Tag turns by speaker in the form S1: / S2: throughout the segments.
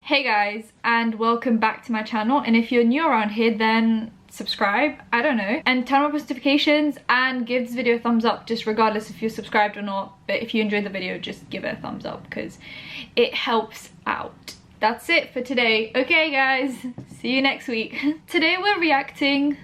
S1: Hey guys, and welcome back to my channel, and if you're new around here then subscribe, I don't know, and turn on notifications and give this video a thumbs up, just regardless if you're subscribed or not. But if you enjoyed the video, just give it a thumbs up because it helps out. That's it for today. Okay guys, see you next week. Today we're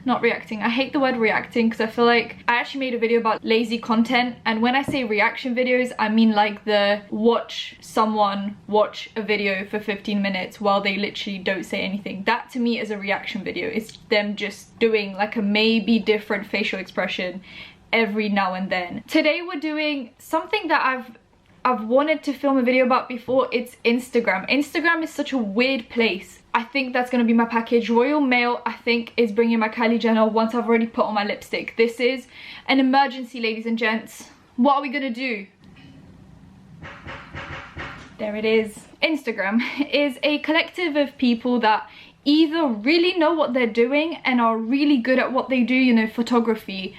S1: not reacting, I hate the word reacting because I feel like I actually made a video about lazy content, and when I say reaction videos I mean like the watch someone watch a video for 15 minutes while they literally don't say anything. That to me is a reaction video. It's them just doing like a maybe different facial expression every now and then. Today we're doing something that I've wanted to film a video about before. It's Instagram. Instagram is such a weird place. I think that's going to be my package. Royal Mail, I think, is bringing my Kylie Jenner once I've already put on my lipstick. This is an emergency, ladies and gents. What are we going to do? There it is. Instagram is a collective of people that either really know what they're doing and are really good at what they do, you know, photography,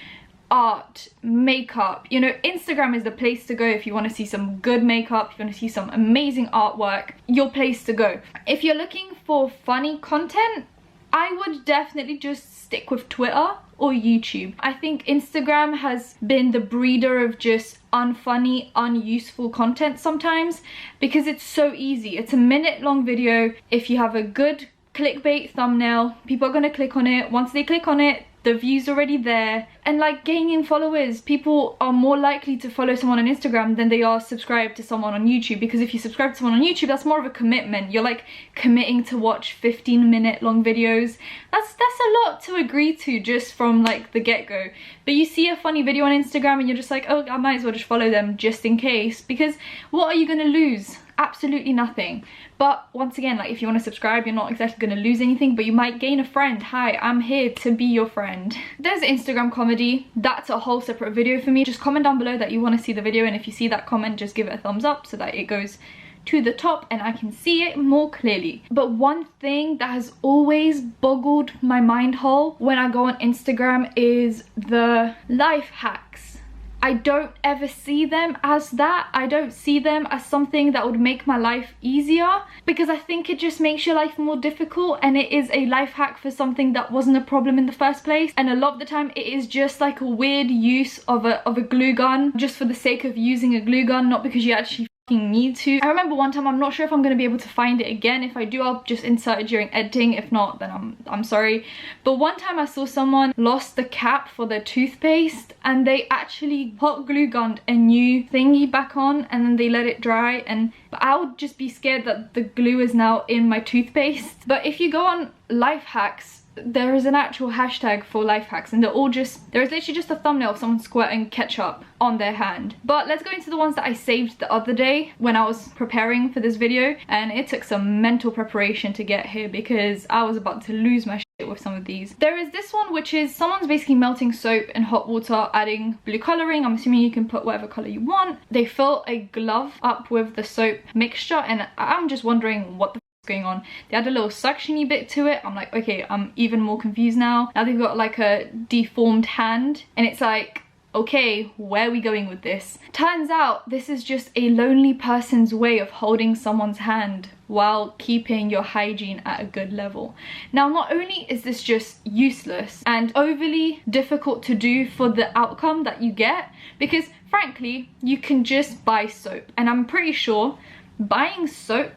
S1: art, makeup. You know, Instagram is the place to go if you want to see some good makeup, if you want to see some amazing artwork, your place to go. If you're looking for funny content, I would definitely just stick with Twitter or YouTube. I think Instagram has been the breeder of just unfunny, unuseful content sometimes because it's so easy. It's a minute-long video. If you have a good clickbait thumbnail, people are going to click on it. Once they click on it, the view's already there. And like gaining followers, people are more likely to follow someone on Instagram than they are subscribed to someone on YouTube, because if you subscribe to someone on YouTube, that's more of a commitment. You're like committing to watch 15-minute long videos. That's a lot to agree to just from like the get-go. But you see a funny video on Instagram and you're just like, oh, I might as well just follow them just in case, because what are you gonna lose? Absolutely nothing. But once again, like if you want to subscribe, you're not exactly going to lose anything, but you might gain a friend. Hi, I'm here to be your friend. There's Instagram comedy. That's a whole separate video for me. Just comment down below that you want to see the video, and if you see that comment, just give it a thumbs up so that it goes to the top and I can see it more clearly. But one thing that has always boggled my mind hole when I go on Instagram is the life hacks. I don't ever see them as that. I don't see them as something that would make my life easier, because I think it just makes your life more difficult, and it is a life hack for something that wasn't a problem in the first place. And a lot of the time it is just like a weird use of a glue gun just for the sake of using a glue gun, not because you actually need to. I remember one time, I'm not sure if I'm going to be able to find it again. If I do, I'll just insert it during editing. If not, then I'm sorry. But one time I saw someone lost the cap for their toothpaste and they actually hot glue gunned a new thingy back on, and then they let it dry. And but I would just be scared that the glue is now in my toothpaste. But if you go on life hacks, there is an actual hashtag for life hacks, and there is literally just a thumbnail of someone squirting ketchup on their hand. But let's go into the ones that I saved the other day when I was preparing for this video, and it took some mental preparation to get here because I was about to lose my shit with some of these. There is this one, which is someone's basically melting soap in hot water, adding blue coloring. I'm assuming you can put whatever color you want. They fill a glove up with the soap mixture, and I'm just wondering what the going on. They add a little suctiony bit to it. I'm like, okay, I'm even more confused now. Now they've got like a deformed hand, and it's like, okay, where are we going with this? Turns out this is just a lonely person's way of holding someone's hand while keeping your hygiene at a good level. Now, not only is this just useless and overly difficult to do for the outcome that you get, because frankly, you can just buy soap, and I'm pretty sure buying soap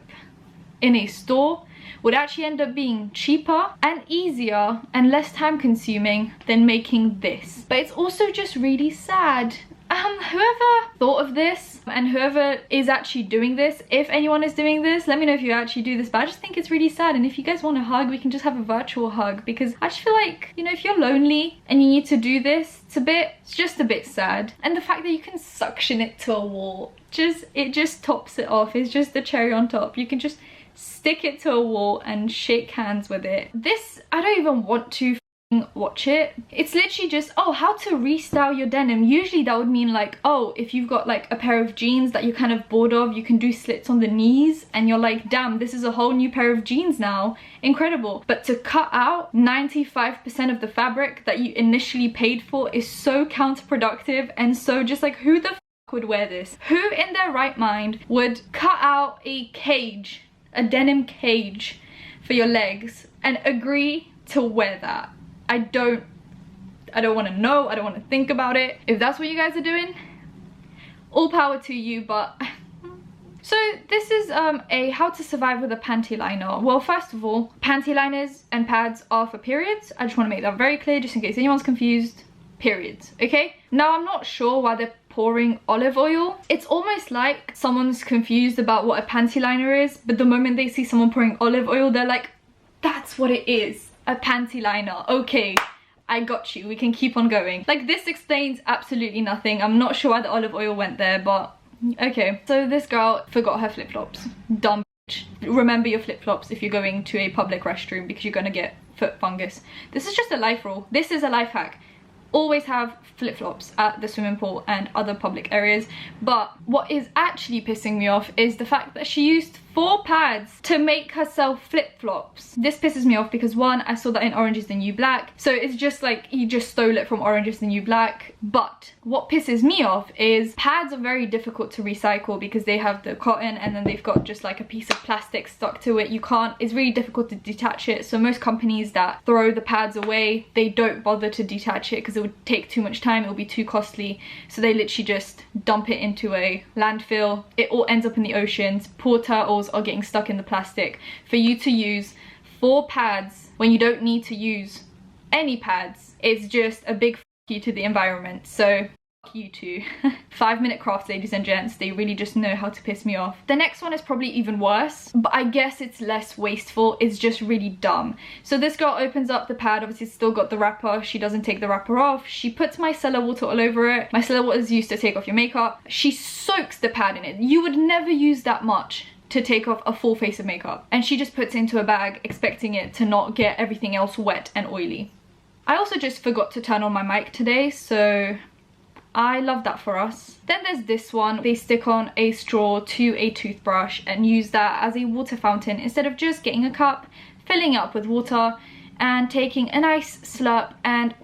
S1: in a store would actually end up being cheaper and easier and less time consuming than making this. But it's also just really sad. Whoever thought of this and whoever is actually doing this, if anyone is doing this, let me know if you actually do this. But I just think it's really sad, and if you guys want a hug, we can just have a virtual hug, because I just feel like, you know, if you're lonely and you need to do this, it's just a bit sad. And the fact that you can suction it to a wall, it just tops it off. It's just the cherry on top. You can just stick it to a wall and shake hands with it. This, I don't even want to watch it. It's literally just, oh, how to restyle your denim. Usually that would mean like, oh, if you've got like a pair of jeans that you're kind of bored of, you can do slits on the knees, and you're like, damn, this is a whole new pair of jeans now. Incredible. But to cut out 95% of the fabric that you initially paid for is so counterproductive, and so just like, who the f would wear this? Who in their right mind would cut out a cage a denim cage for your legs and agree to wear that. I don't want to know, I don't want to think about it. If that's what you guys are doing, all power to you, but so this is a how to survive with a panty liner. Well, first of all, panty liners and pads are for periods. I just want to make that very clear just in case anyone's confused. Periods, okay? Now, I'm not sure why they're pouring olive oil. It's almost like someone's confused about what a panty liner is, but the moment they see someone pouring olive oil, they're like, that's what it is, a panty liner. Okay, I got you, we can keep on going. Like, this explains absolutely nothing. I'm not sure why the olive oil went there, but okay. So this girl forgot her flip-flops. Dumb bitch. Remember your flip-flops if you're going to a public restroom because you're gonna get foot fungus. This is just a life rule. This is a life hack. Always have flip-flops at the swimming pool and other public areas. But what is actually pissing me off is the fact that she used 4 pads to make herself flip-flops. This pisses me off because, one, I saw that in Orange is the New Black, so it's just like you just stole it from Orange is the New Black. But what pisses me off is pads are very difficult to recycle because they have the cotton and then they've got just like a piece of plastic stuck to it. You can't, it's really difficult to detach it. So most companies that throw the pads away, they don't bother to detach it because it would take too much time, it would be too costly. So they literally just dump it into a landfill. It all ends up in the oceans. Poor turtles are getting stuck in the plastic. For you to use 4 pads when you don't need to use any pads, it's just a big f you to the environment. So f you too. 5-minute crafts, ladies and gents. They really just know how to piss me off. The next one is probably even worse, but I guess it's less wasteful. It's just really dumb. So this girl opens up the pad. Obviously it's still got the wrapper. She doesn't take the wrapper off. She puts micellar water all over it. Micellar water is used to take off your makeup. She soaks the pad in it. You would never use that much to take off a full face of makeup, and she just puts it into a bag expecting it to not get everything else wet and oily. I also just forgot to turn on my mic today, so I love that for us. Then there's this one. They stick on a straw to a toothbrush and use that as a water fountain instead of just getting a cup, filling it up with water and taking a nice slurp and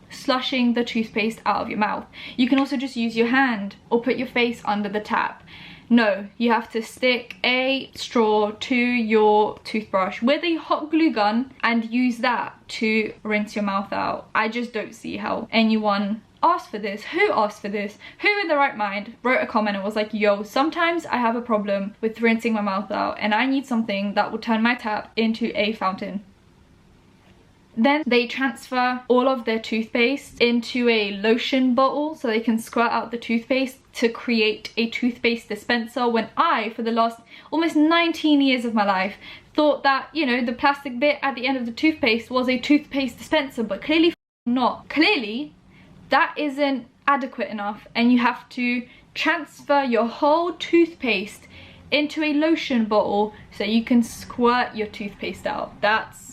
S1: slushing the toothpaste out of your mouth. You can also just use your hand or put your face under the tap. No, you have to stick a straw to your toothbrush with a hot glue gun and use that to rinse your mouth out. I just don't see how anyone asked for this. Who asked for this? Who in their right mind wrote a comment and was like, yo, sometimes I have a problem with rinsing my mouth out and I need something that will turn my tap into a fountain. Then they transfer all of their toothpaste into a lotion bottle so they can squirt out the toothpaste to create a toothpaste dispenser, when I, for the last almost 19 years of my life, thought that, you know, the plastic bit at the end of the toothpaste was a toothpaste dispenser, but clearly not. Clearly, that isn't adequate enough, and you have to transfer your whole toothpaste into a lotion bottle so you can squirt your toothpaste out. That's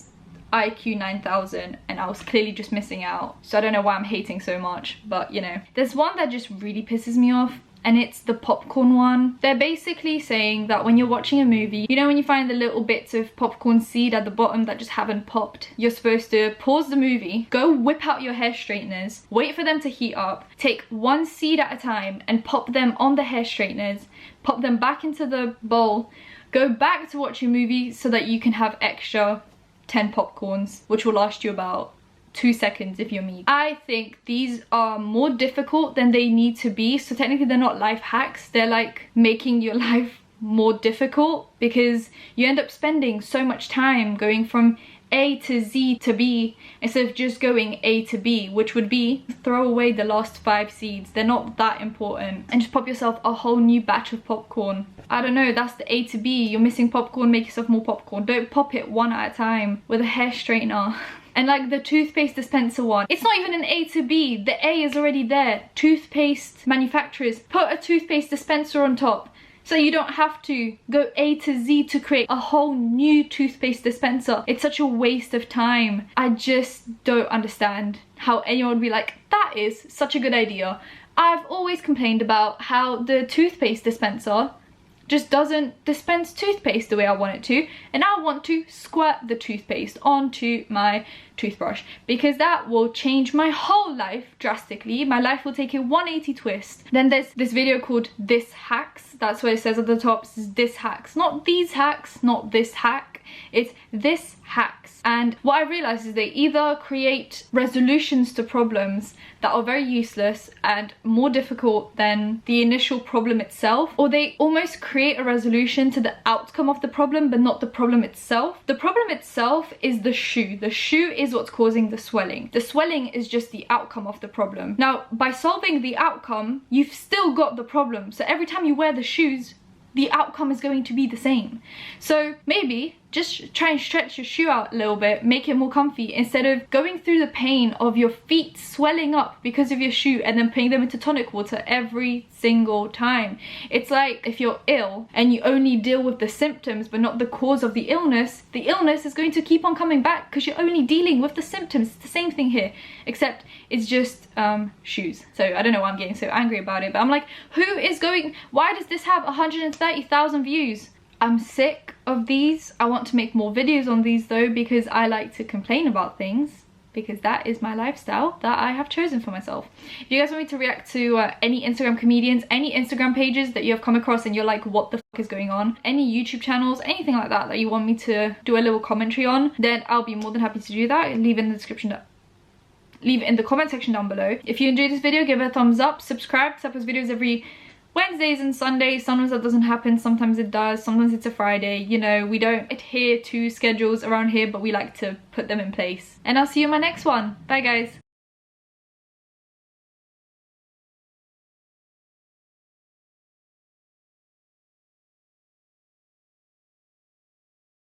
S1: IQ 9000, and I was clearly just missing out. So I don't know why I'm hating so much, but you know. There's one that just really pisses me off, and it's the popcorn one. They're basically saying that when you're watching a movie, you know, when you find the little bits of popcorn seed at the bottom that just haven't popped, you're supposed to pause the movie, go whip out your hair straighteners, wait for them to heat up, take one seed at a time and pop them on the hair straighteners, pop them back into the bowl, go back to watch your movie so that you can have extra 10 popcorns, which will last you about 2 seconds if you're me. I think these are more difficult than they need to be, so technically they're not life hacks, they're like making your life more difficult because you end up spending so much time going from A to Z to B instead of just going A to B, which would be throw away the last 5 seeds. They're not that important, and just pop yourself a whole new batch of popcorn. I don't know, that's the A to B. You're missing popcorn, make yourself more popcorn. Don't pop it one at a time with a hair straightener. And like the toothpaste dispenser one, it's not even an A to B. The A is already there. Toothpaste manufacturers put a toothpaste dispenser on top, so you don't have to go A to Z to create a whole new toothpaste dispenser. It's such a waste of time. I just don't understand how anyone would be like, that is such a good idea. I've always complained about how the toothpaste dispenser just doesn't dispense toothpaste the way I want it to, and I want to squirt the toothpaste onto my toothbrush, because that will change my whole life drastically. My life will take a 180 twist. Then there's this video called This Hacks. That's what it says at the top. It says this hacks, not these hacks, not this hack. It's this hacks. And what I realized is they either create resolutions to problems that are very useless and more difficult than the initial problem itself, or they almost create a resolution to the outcome of the problem but not the problem itself. The problem itself is the shoe. The shoe is what's causing the swelling. The swelling is just the outcome of the problem. Now, by solving the outcome, you've still got the problem. So every time you wear the shoes, the outcome is going to be the same. So maybe just try and stretch your shoe out a little bit, make it more comfy, instead of going through the pain of your feet swelling up because of your shoe and then putting them into tonic water every single time. It's like if you're ill and you only deal with the symptoms but not the cause of the illness is going to keep on coming back because you're only dealing with the symptoms. It's the same thing here, except it's just shoes. So I don't know why I'm getting so angry about it, but I'm like, why does this have 130,000 views? I'm sick of these. I want to make more videos on these though, because I like to complain about things, because that is my lifestyle that I have chosen for myself. If you guys want me to react to any Instagram comedians, any Instagram pages that you have come across and you're like, what the fuck is going on, any YouTube channels, anything like that that you want me to do a little commentary on, then I'll be more than happy to do that. Leave it in the description, leave it in the comment section down below. If you enjoyed this video, give it a thumbs up, subscribe, because I post videos every Wednesdays and Sundays. Sometimes that doesn't happen, sometimes it does, sometimes it's a Friday. You know, we don't adhere to schedules around here, but we like to put them in place. And I'll see you in my next one. Bye guys.